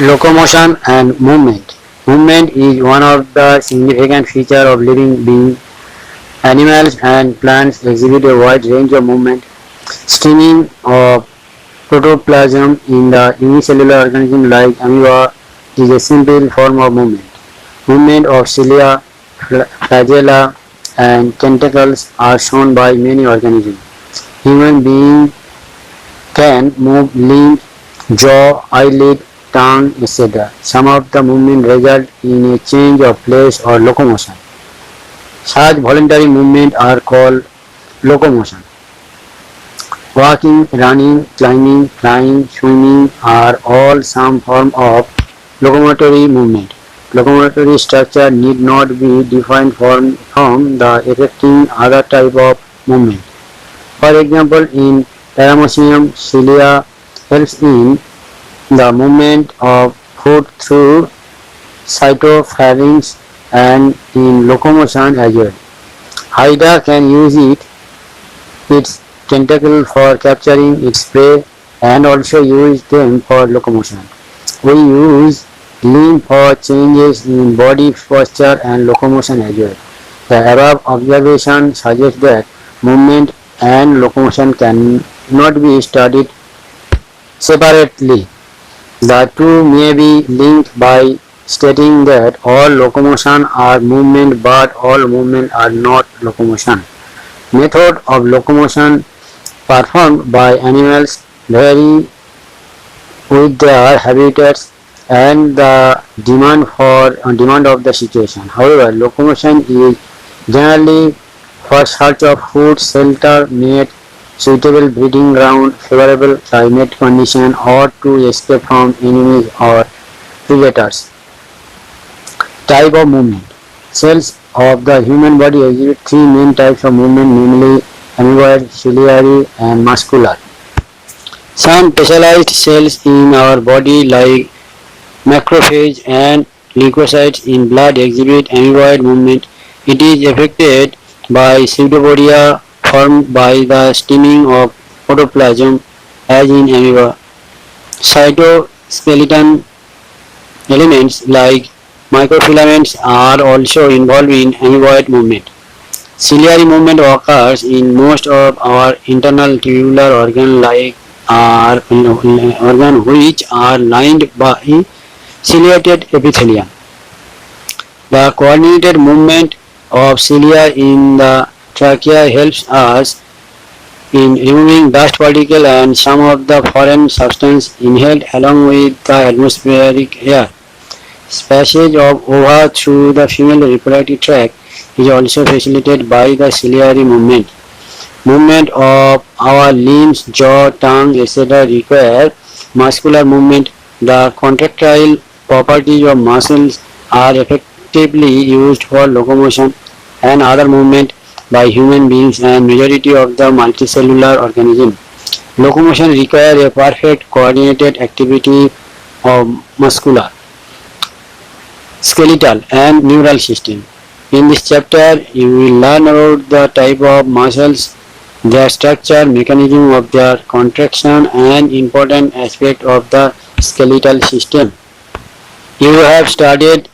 Locomotion and movement. Movement is one of the significant features of living beings. Animals and plants exhibit a wide range of movement. Streaming of protoplasm in the unicellular organism like amoeba is a simple form of movement. Movement of cilia, flagella, and tentacles are shown by many organisms. Human beings can move limbs, jaw, eyelid, tongue, etc. Some of the movement result in a change of place or locomotion. Such voluntary movements are called locomotion. Walking, running, climbing, flying, swimming are all some form of locomotory movement. Locomotory structure need not be defined from the affecting other type of movement. For example, in Paramecium, cilia helps in the movement of food through cytopharynx and in locomotion as well. Hydra can use its tentacle for capturing its prey and also use them for locomotion. We use limb for changes in body posture and locomotion as well. The above observation suggests that movement and locomotion cannot be studied separately. The two may be linked by stating that all locomotion are movement but all movement are not locomotion. Method of locomotion performed by animals vary with their habitats and the demand of the situation. However, locomotion is generally for search of food, shelter, mate, suitable breeding ground, favorable climate condition, or to escape from enemies or predators. Type of movement. Cells of the human body exhibit three main types of movement, namely amoeboid, ciliary, and muscular. Some specialized cells in our body like macrophage and leukocytes in blood exhibit amoeboid movement. It is affected by pseudopodia formed by the steaming of protoplasm as in amoeba. Cytoskeleton elements like microfilaments are also involved in amoeboid movement. Ciliary movement occurs in most of our internal tubular organ like organ which are lined by ciliated epithelium. The coordinated movement of cilia in the trachea helps us in removing dust particles and some of the foreign substance inhaled along with the atmospheric air. Passage of ova through the female reproductive tract is also facilitated by the ciliary movement. Movement of our limbs, jaw, tongue, etc. require muscular movement. The contractile properties of muscles are effectively used for locomotion and other movement by human beings and majority of the multicellular organism. Locomotion requires a perfect coordinated activity of muscular, skeletal and neural system. In this chapter, you will learn about the type of muscles, their structure, mechanism of their contraction and important aspect of the skeletal system. You have studied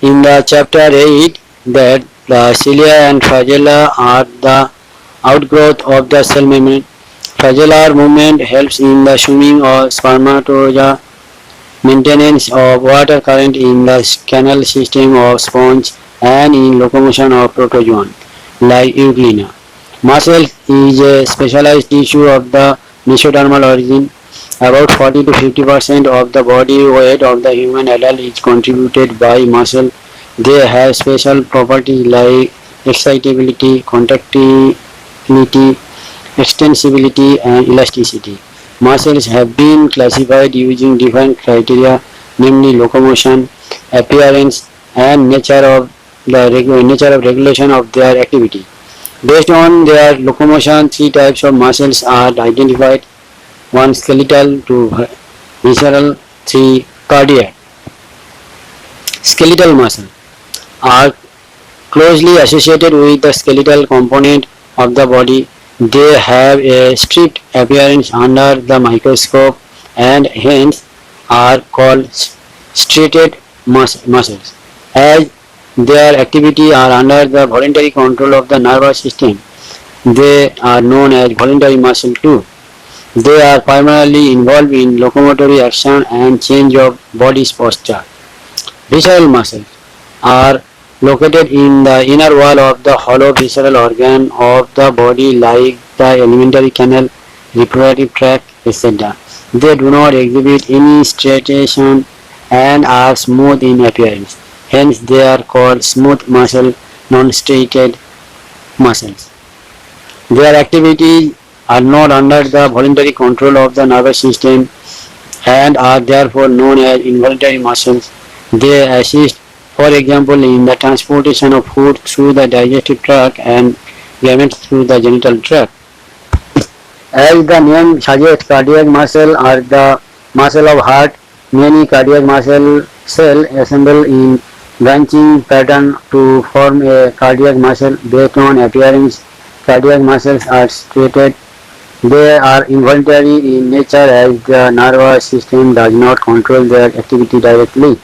in the chapter 8 that the cilia and flagella are the outgrowth of the cell membrane. Flagellar movement helps in the swimming of spermatozoa, maintenance of water current in the canal system of sponge, and in locomotion of protozoan like Euglena. Muscle is a specialized tissue of the mesodermal origin. About 40 to 50% of the body weight of the human adult is contributed by muscle. They have special properties like excitability, contractility, extensibility, and elasticity. Muscles have been classified using different criteria, namely locomotion, appearance, and nature of regulation of their activity. Based on their locomotion, three types of muscles are identified: one skeletal, two visceral, three cardiac. Skeletal muscles are closely associated with the skeletal component of the body. They have a stripped appearance under the microscope and hence are called striated muscles. As their activity are under the voluntary control of the nervous system, they are known as voluntary muscle too. They are primarily involved in locomotory action and change of body's posture. Visceral muscles are located in the inner wall of the hollow visceral organ of the body like the alimentary canal, reproductive tract, etc. They do not exhibit any striation and are smooth in appearance. Hence they are called smooth muscle, non-striated muscles. Their activities are not under the voluntary control of the nervous system and are therefore known as involuntary muscles. They assist, for example, in the transportation of food through the digestive tract and gametes through the genital tract. As the name suggests, cardiac muscle are the muscle of heart. Many cardiac muscle cells assemble in branching pattern to form a cardiac muscle. Based on appearance, cardiac muscles are striated. They are involuntary in nature as the nervous system does not control their activity directly.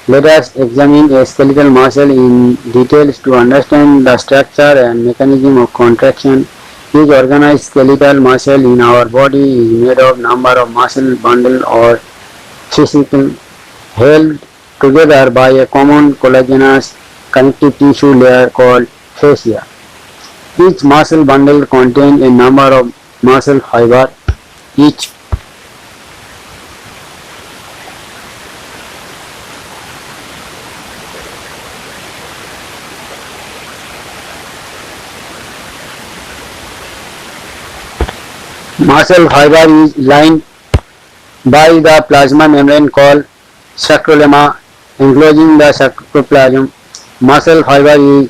Let us examine a skeletal muscle in detail to understand the structure and mechanism of contraction. Each organized skeletal muscle in our body is made of number of muscle bundles or fascicles held together by a common collagenous connective tissue layer called fascia. Each muscle bundle contains a number of muscle fibers. Each muscle fiber is lined by the plasma membrane called sarcolemma enclosing the sarcoplasm. Muscle fiber is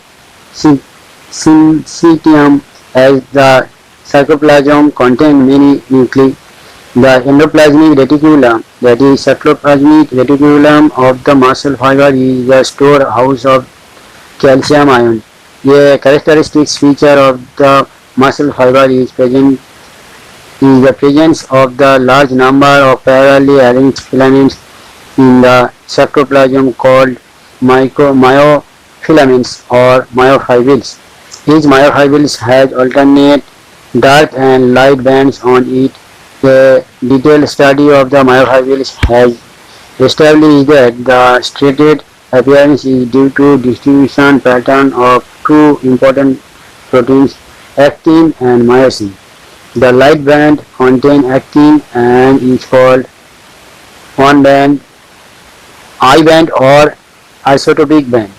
syncytium as the sarcoplasm contains many nuclei. The endoplasmic reticulum, that is cytoplasmic reticulum of the muscle fiber, is the storehouse of calcium ion. A characteristic feature of the muscle fiber is the presence of the large number of parallelly arranged filaments in the cytoplasm called myofilaments or myofibrils. Each myofibrils has alternate dark and light bands on it. A detailed study of the myofibrils has established that the striated appearance is due to distribution pattern of two important proteins, actin and myosin. The light band contains actin and is called I band or isotopic band,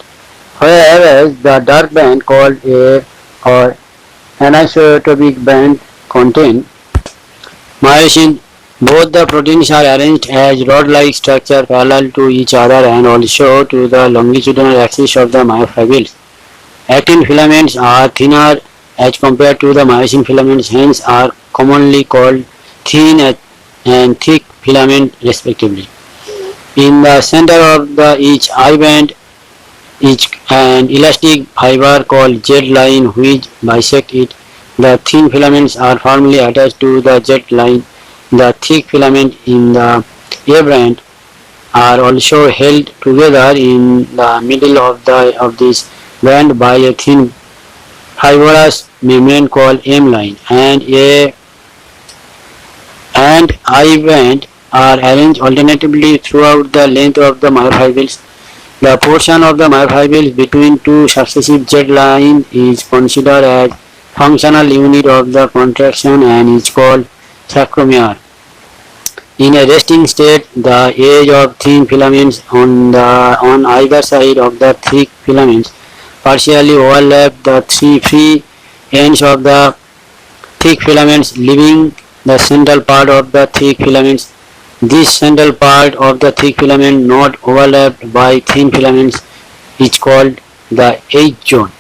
whereas the dark band called A or anisotropic band contains myosin. Both the proteins are arranged as rod-like structure parallel to each other and also to the longitudinal axis of the myofibrils. Actin filaments are thinner as compared to the myosin filaments, hence are commonly called thin and thick filament respectively. In the center of each I band is an elastic fiber called Z line which bisects it. The thin filaments are firmly attached to the Z line. The thick filaments in the A band are also held together in the middle of this band by a thin fibrous membrane called M line, and I band are arranged alternatively throughout the length of the myofibrils. The portion of the myofibrils between two successive Z lines is considered as functional unit of the contraction and is called sarcomere. In a resting state, the edge of thin filaments on either side of the thick filaments partially overlap the three free ends of the thick filaments, leaving the central part of the thick filaments. This central part of the thick filament not overlapped by thin filaments is called the H zone.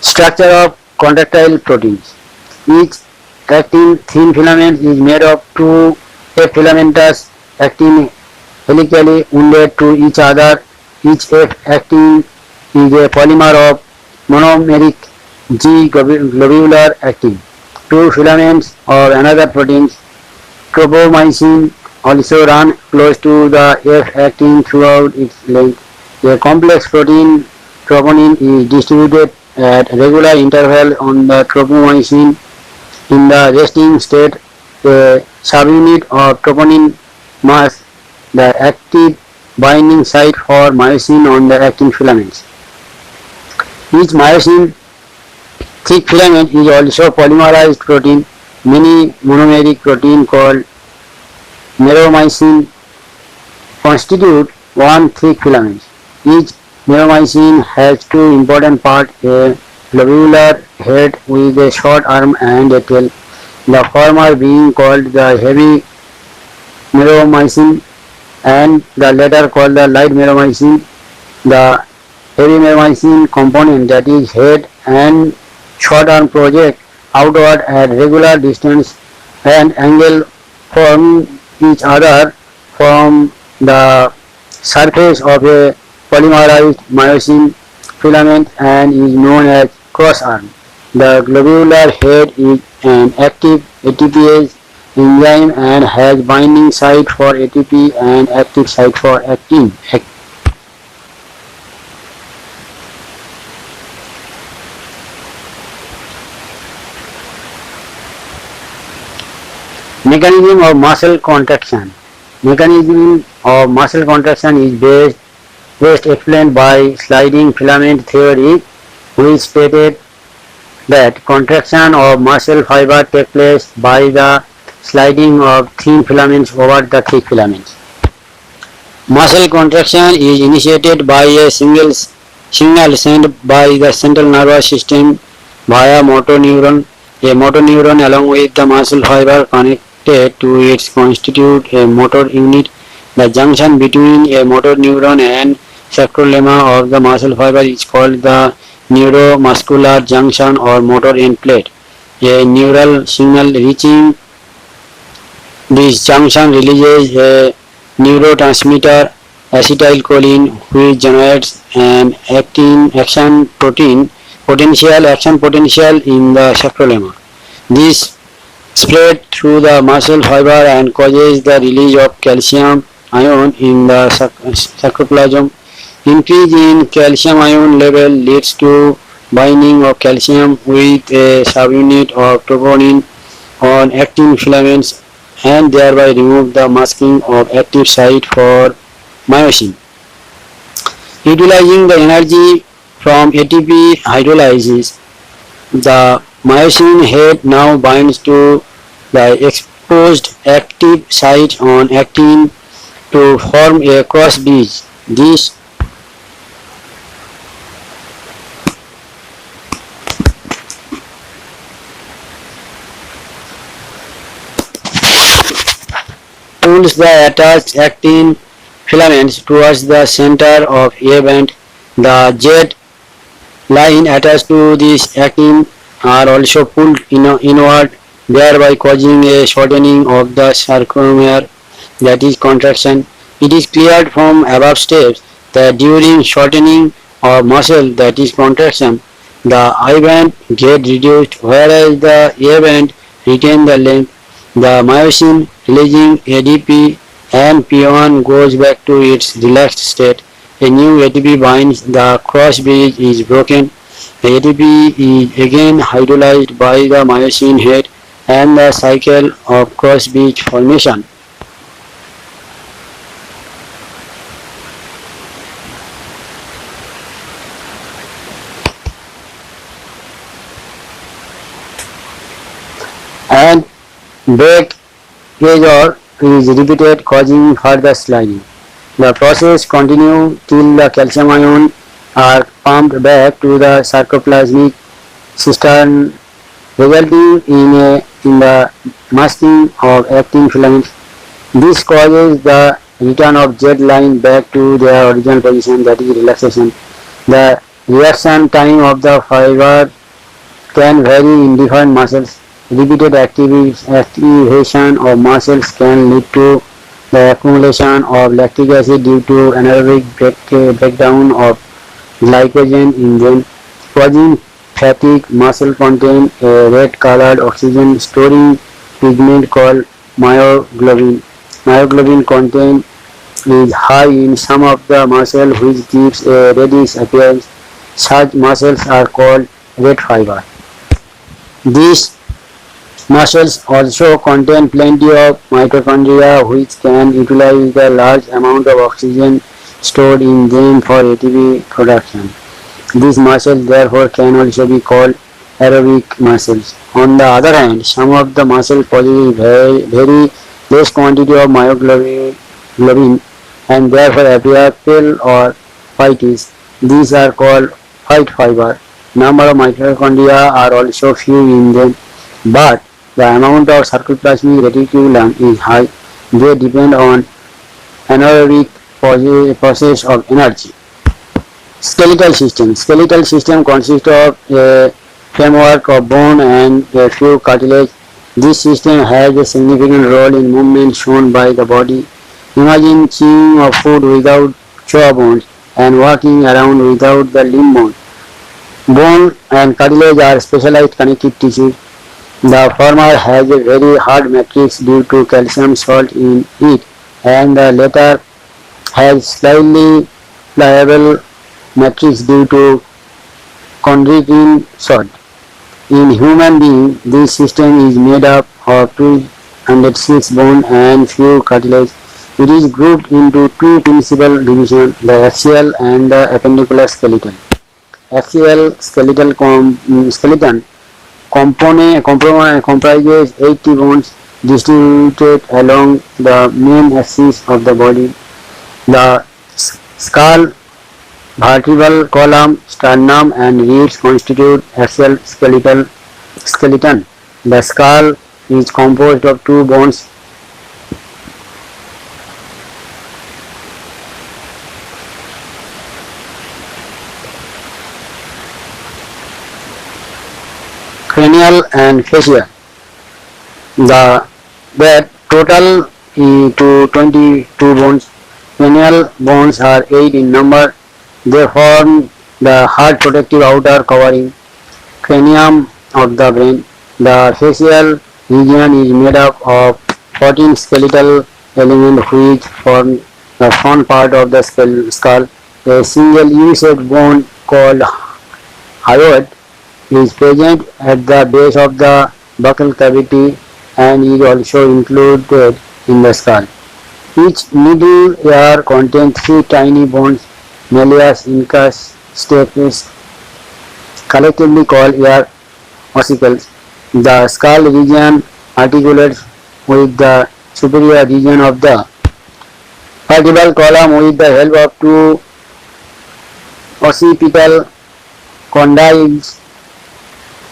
Structure of contractile proteins. Each actin thin filament is made of two F filamentous actin helically wounded to each other. Each F actin is a polymer of monomeric G globular actin. Two filaments of another protein, tropomyosin, also run close to the F actin throughout its length. A complex protein, troponin, is distributed at regular intervals on the tropomyosin. In the resting state, a subunit of troponin masks the active binding site for myosin on the actin filaments. Each myosin thick filament is also polymerized protein. Many monomeric proteins called meromycin constitute one thick filament. Each meromycin has two important parts, a globular head with a short arm and a tail, the former being called the heavy meromycin and the latter called the light meromycin. The heavy meromycin component, that is head and short arm, project outward at regular distance and angle from each other from the surface of a polymerized myosin filament and is known as cross arm. The globular head is an active ATPase enzyme and has binding site for ATP and active site for actin. Mechanism of muscle contraction. Mechanism of muscle contraction is best explained by sliding filament theory, which stated that contraction of muscle fiber takes place by the sliding of thin filaments over the thick filaments. Muscle contraction is initiated by a single signal sent by the central nervous system via motor neuron. A motor neuron along with the muscle fiber connected to its constitute a motor unit. The junction between a motor neuron and sarcolemma of the muscle fiber is called the neuromuscular junction or motor end plate. A neural signal reaching this junction releases a neurotransmitter acetylcholine, which generates an action potential in the sarcolemma. This spread through the muscle fiber and causes the release of calcium ion in the sarcoplasm. Increase in calcium ion level leads to binding of calcium with a subunit of troponin on actin filaments and thereby remove the masking of active site for myosin. Utilizing the energy from ATP hydrolysis, the myosin head now binds to the exposed active site on actin to form a cross bridge. This pulls the attached actin filaments towards the center of A band. The jet line attached to this actin are also pulled inward, thereby causing a shortening of the sarcomere, that is contraction. It is clear from above steps that during shortening of muscle, that is contraction, the I band get reduced whereas the A band retain the length. The myosin releasing ADP and P1 goes back to its relaxed state. A new ATP binds, the cross bridge is broken. The ATP is again hydrolyzed by the myosin head and the cycle of cross bridge formation. And breakage is repeated, causing further sliding. The process continues till the calcium ions are pumped back to the sarcoplasmic cistern, resulting in the masking of actin filaments. This causes the return of jet line back to their original position, that is relaxation. The reaction time of the fiber can vary in different muscles. Repeated activation of muscles can lead to the accumulation of lactic acid due to anaerobic breakdown of glycogen in them, causing fatigue. Muscle contain a red-colored oxygen storing pigment called myoglobin. Myoglobin content is high in some of the muscle which gives a reddish appearance. Such muscles are called red fiber. These muscles also contain plenty of mitochondria which can utilize the large amount of oxygen stored in them for ATP production. These muscles therefore can also be called aerobic muscles. On the other hand, some of the muscles possess very less quantity of myoglobin and therefore appear pale or whitish. These are called white fiber. Number of mitochondria are also few in them, but the amount of sarcoplasmic reticulum is high. They depend on anaerobic process of energy. Skeletal system. Skeletal system consists of a framework of bone and a few cartilage. This system has a significant role in movement shown by the body. Imagine chewing of food without jaw bones and walking around without the limb bone. Bone and cartilage are specialized connective tissues. The former has a very hard matrix due to calcium salt in it, and the latter has slightly pliable matrix due to chondroitin salt. In human being, this system is made up of 206 bone and few cartilage. It is grouped into two principal divisions, the axial and the appendicular skeleton. Axial skeleton comprises 80 bones distributed along the main axis of the body. The skull, vertebral column, sternum and ribs constitute axial skeleton. The skull is composed of two bones, cranial and facial. The total to 22 bones. Cranial bones are 8 in number. They form the hard protective outer covering, cranium of the brain. The facial region is made up of 14 skeletal elements which form the front part of the skull. A single U-shaped bone called hyoid is present at the base of the buccal cavity and is also included in the skull. Each middle ear contains 3 tiny bones, malleus, incus, stapes, collectively called ear ossicles. The skull region articulates with the superior region of the vertebral column with the help of two occipital condyles,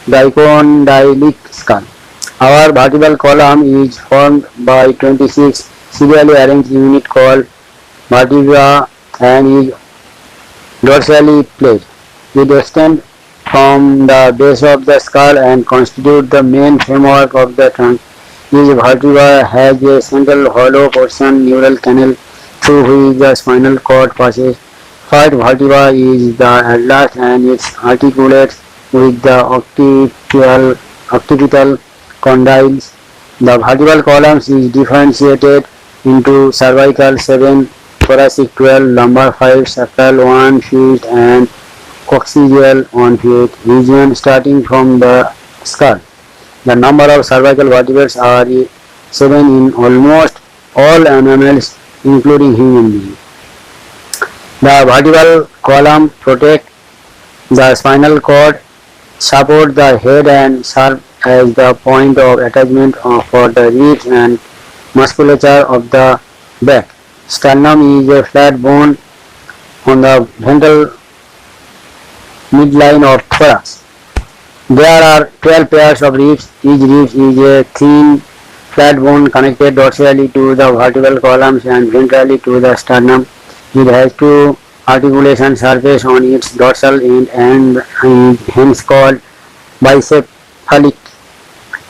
dicondylic skull. Our vertebral column is formed by 26 serially arranged units called vertebra and is dorsally placed. It extends from the base of the skull and constitutes the main framework of the trunk. Each vertebra has a central hollow portion, neural canal, through which the spinal cord passes. First vertebra is the atlas and it articulates with the occipital condyles. The vertebral columns is differentiated into cervical 7, thoracic 12, lumbar 5, sacral 1 fused and coccygeal 1 fused region starting from the skull. The number of cervical vertebrae are 7 in almost all mammals including human beings. The vertebral column protects the spinal cord, support the head and serve as the point of attachment for the ribs and musculature of the back. Sternum is a flat bone on the ventral midline of thorax. There are 12 pairs of ribs. Each rib is a thin flat bone connected dorsally to the vertebral columns and ventrally to the sternum. It has two articulation surface on its dorsal end and is hence called bicephalic.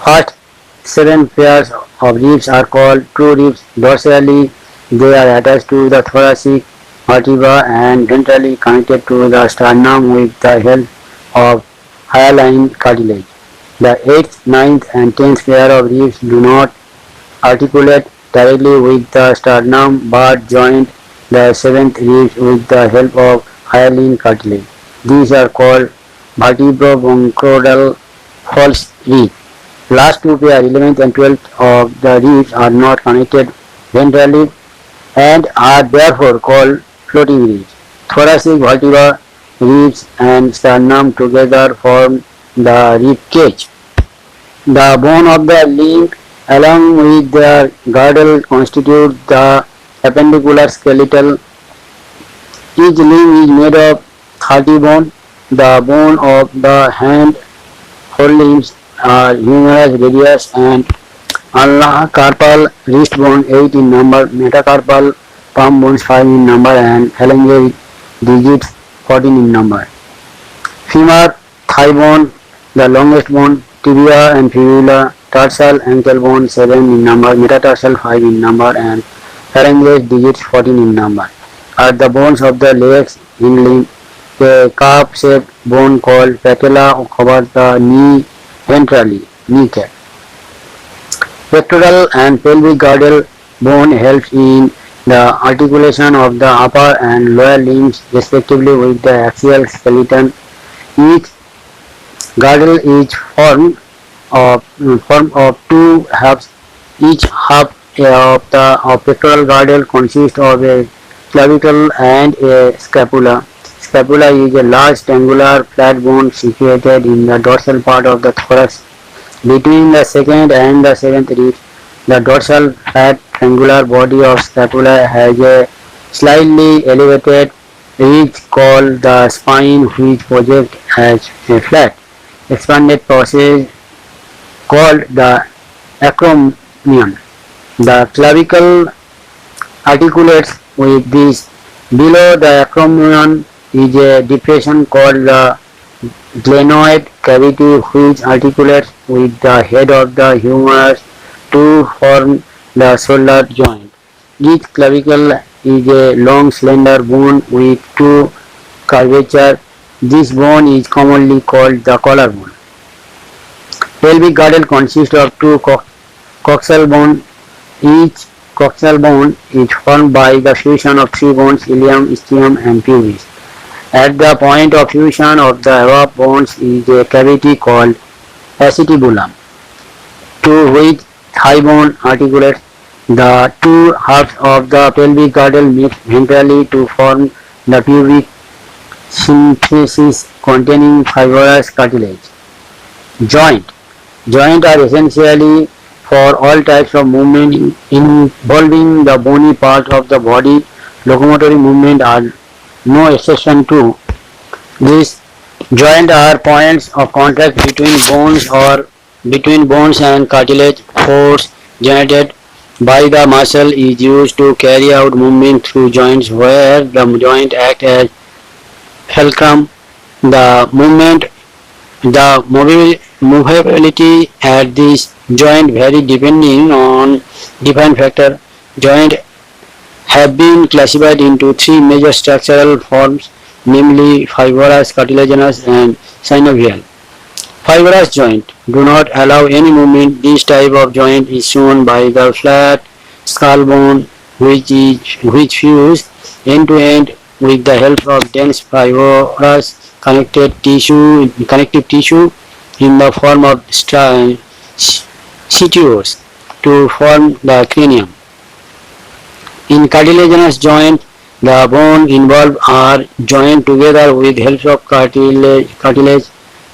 First 7 pairs of ribs are called true ribs. Dorsally they are attached to the thoracic vertebra and ventrally connected to the sternum with the help of hyaline cartilage. The 8th, ninth, and 10th pair of ribs do not articulate directly with the sternum but join the 7th ribs with the help of hyaline cartilage. These are called vertebrobronchoidal false ribs. Last two pair, 11th and 12th of the ribs are not connected ventrally and are therefore called floating ribs. Thoracic vertebra, ribs and sternum together form the rib cage. The bone of the limb along with their girdle constitute the appendicular skeletal. Each limb is made of 30 bones. The bone of the hand forelimbs are humerus, radius and ulnar carpal wrist bone 8 in number, metacarpal palm bones 5 in number and phalangeal digits 14 in number. Femur, thigh bone, the longest bone, tibia and fibula, tarsal ankle bone 7 in number, metatarsal 5 in number and phalangeal digits 14 in number. Are the bones of the legs in limb. A cup-shaped bone called patella covers the knee ventrally, kneecap. Pectoral and pelvic girdle bone helps in the articulation of the upper and lower limbs respectively with the axial skeleton. Each girdle is formed of two halves. Each half of the pectoral girdle consists of a clavicle and a scapula. Scapula is a large triangular flat bone situated in the dorsal part of the thorax. Between the second and the seventh ribs, the dorsal flat triangular body of scapula has a slightly elevated ridge called the spine which projects as a flat, expanded process called the acromion. The clavicle articulates with this. Below the acromion is a depression called the glenoid cavity which articulates with the head of the humerus to form the shoulder joint. Each clavicle is a long slender bone with two curvature. This bone is commonly called the collarbone. Pelvic girdle consists of two coxal bones. Each coxal bone is formed by the fusion of three bones, ilium, ischium and pubis. At the point of fusion of the above bones is a cavity called acetibulum, to which thigh bone articulates. The two halves of the pelvic girdle meet ventrally to form the pubic symphysis containing fibrous cartilage. Joint. Joints are essentially for all types of movement involving the bony part of the body. Locomotory movement are no exception to this. Joints are points of contact between bones or between bones and cartilage. Force generated by the muscle is used to carry out movement through joints where the joint act as fulcrum. The movability at this joint vary depending on different factors. Joints have been classified into three major structural forms, namely fibrous, cartilaginous and synovial. Fibrous joint do not allow any movement. This type of joint is shown by the flat skull bone which fuse end to end with the help of dense fibrous connective tissue in the form of sutures to form the cranium. In cartilaginous joint, the bones involved are joined together with help of cartilage.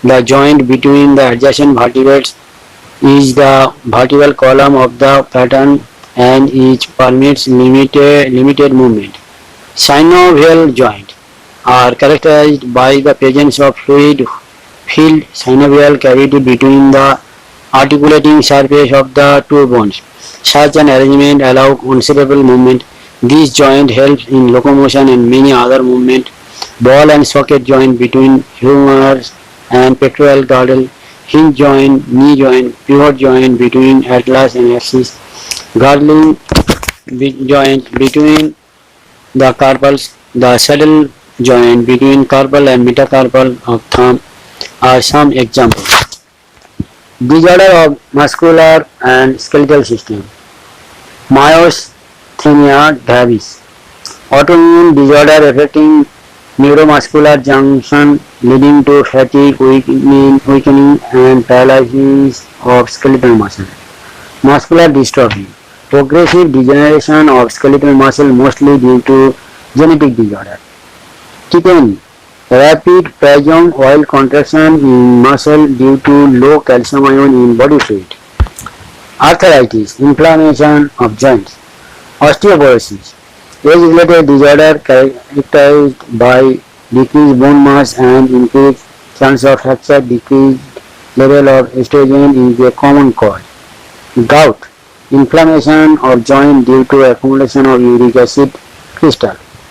The joint between the adjacent vertebrae is the vertebral column of the pattern and each permits limited movement. Synovial joints are characterized by the presence of fluid-filled synovial cavity between the articulating surface of the two bones. Such an arrangement allows considerable movement. This joint helps in locomotion and many other movements. Ball and socket joint between humerus and pectoral girdle, hinge joint, knee joint, pivot joint between atlas and axis, girdling joint between the carpals, The saddle joint between carpal and metacarpal of thumb are some examples. Disorder of muscular and skeletal system. Myasthenia gravis. Autoimmune disorder affecting neuromuscular junction leading to fatigue, weakening and paralysis of skeletal muscle. Muscular dystrophy. Progressive degeneration of skeletal muscle mostly due to genetic disorder. Tetany. Rapid spasm while contraction in muscle due to low calcium ion in body fluid. Arthritis. Inflammation of joints. Osteoporosis. Age-related disorder characterized by decreased bone mass and increased chance of fracture. Decreased level of estrogen is a common cause. Gout. Inflammation of joint due to accumulation of uric acid crystal.